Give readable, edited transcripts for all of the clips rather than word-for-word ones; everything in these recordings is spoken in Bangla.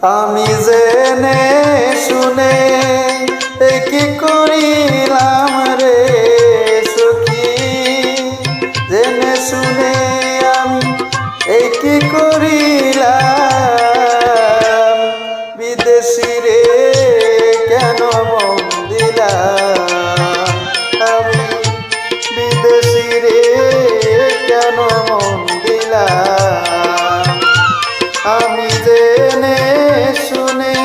আমি জেনে শুনে কি করিলাম রে সখী, জেনে শুনে আমি কি করিলাম, বিদেশি রে কেন মন দিলাম, আমি বিদেশি রে কেন মন দিলাম, আমি জেনে শুনে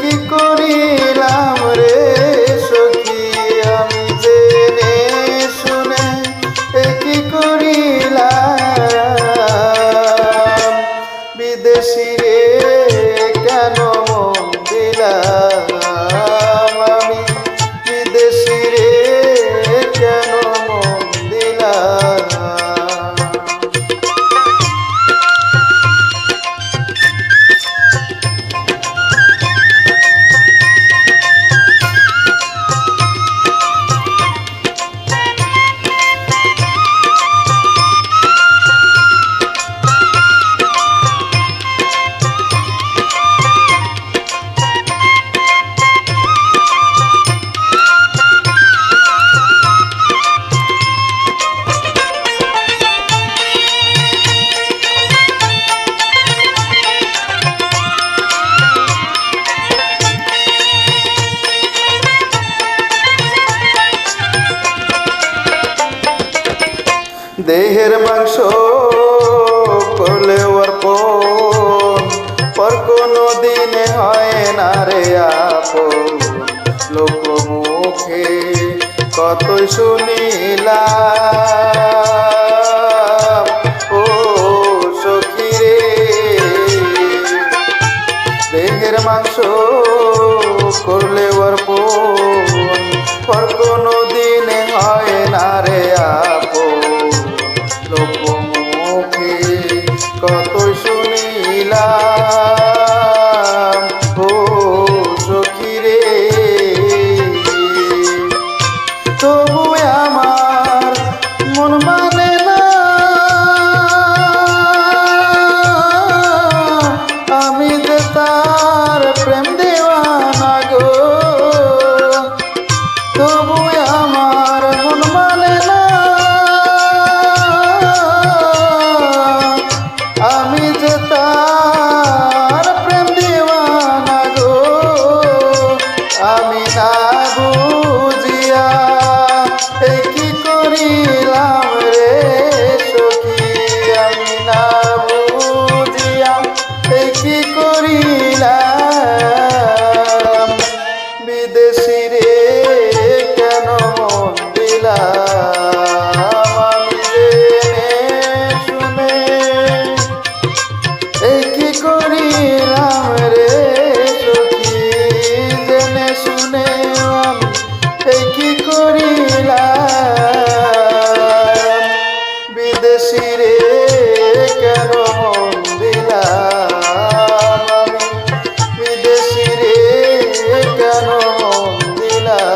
কি করিলাম রে সখী, আমি জেনে শুনে কি করিলাম, বিদেশি রে কেন মন দিলাম, আমি বিদেশি রে কেন মন দিলাম। দেহের মাংস করলেও অর্পণ, পর কোনো দিনে হয় না রে আপন, লোকমুখে কতই শুনিলাম ও সখী রে, দেহের মাংস করলেও অর্পণ, পর কোনো দিনে হয় না রে আপন, লোকমুখে কতই শুনিলাম ও সখী রে, তবু আমার মন মানে না, আমি যে তার প্রেম দেওয়ানা গো, তবু আমার মন মানে না, আমি যে তার প্রেম দিওয়ানা গো, আমি না বুঝিয়া কি করিলাম রে সখী, আমি না বুঝিয়া কি করিলাম, বিদেশি রে কেন মন দিলাম, আমি জেনে শুনে কি করিলাম রে সখী, জেনে শুনে আমি কি করিলাম, বিদেশি রে কেন মন দিলাম, আমি বিদেশি রে কেন মন দিলাম।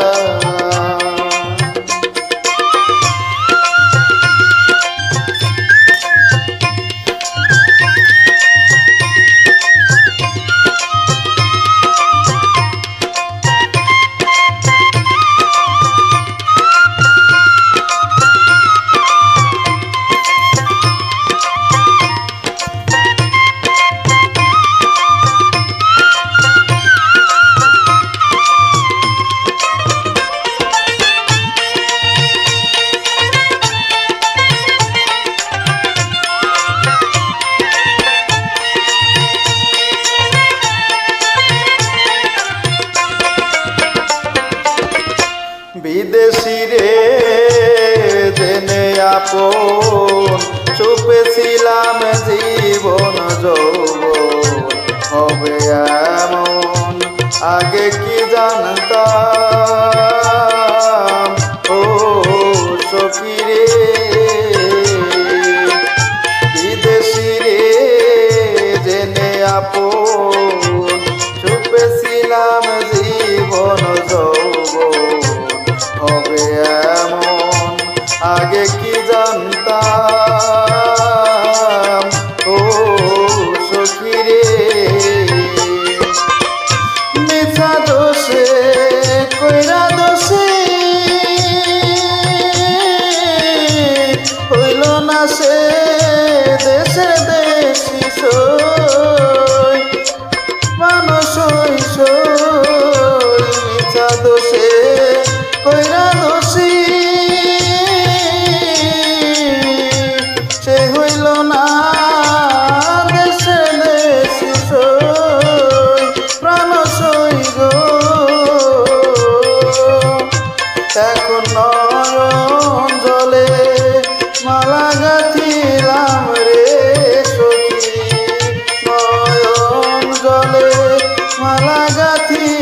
বিদেশি রে জেনে আপন, চুপেছিলাম জীবন যৌবন হবে এমন, আগে কি জানতাম ও সখী রে, বিদেশি রে জেনে আপন, চুপেছিলাম জীবন যৌবন হবে এমন, আগে কি জানতাম ও সখী রে। আসে দেশে দেশি সই, মানুষ হই সই, মিছা দোষে কইরা দোষী সে হইল না দেশে দেশি সই, প্রাণ সই গো। এখন নয়ন জলে মালা গাঁথিলাম রে সখী, নয়ন জলে মালা গাঁথিলাম,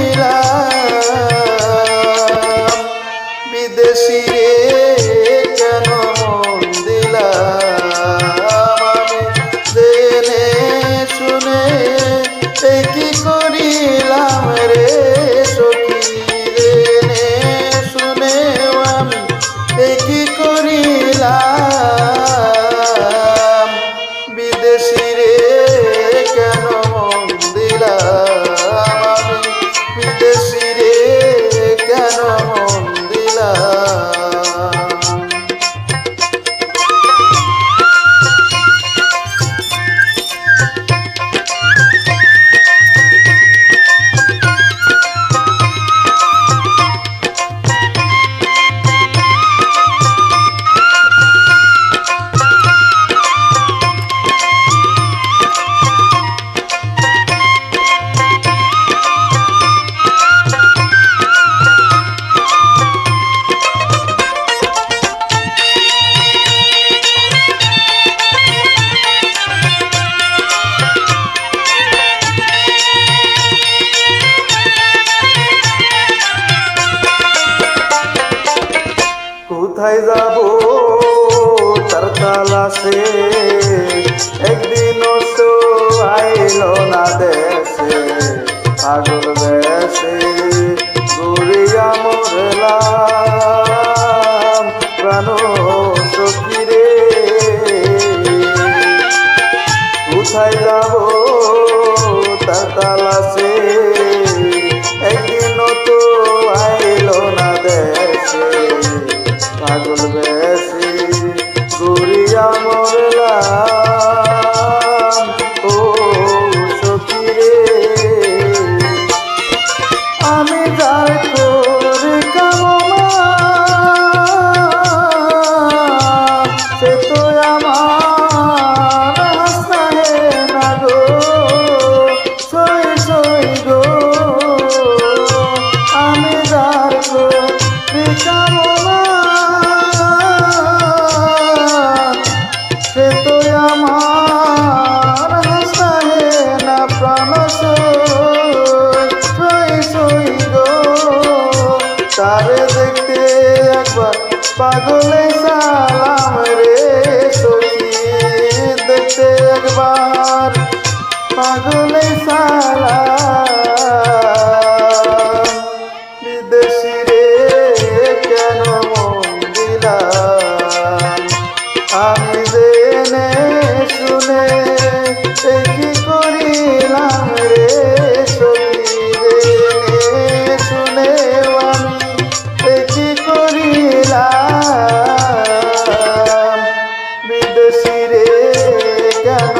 বিদেশি রে কেন মন দিলাম আমি, জেনে শুনে এই কি করিলাম রে সখী, জেনে শুনে আমি এই কি করিলাম, বিদেশি রে কেন মন দিলাম আমি, বিদেশি রে কেন মন দিলাম। কোথায় যাব তার তালাশে, একদিনও তো আইল না দেশে, পাগল বেশে ঘুরিয়া মরলাম প্রাণ সখী রে। কোথায় যাব তার তালাশে, একদিনও তো আইল না দেশে, পাগল বেশি ঘুরিয়া মরলাম ও সখী রে। আমি যার করে কামনা সে তো আমার হাসে না গো, সই সই গো। আমি যার করে কামনা সে তো আমার হাসে না, প্রাণ সই সই গো। তারে দেখতে একবার পাগলে সালাম রে সখী, দেখতে একবার পাগলে সালাম, বিদেশি রে কেন মন দিলাম আমি, জেনে শুনে এই কি করিলাম রে সখী, জেনে শুনে আমি এই কি করিলাম, বিদেশি রে কেন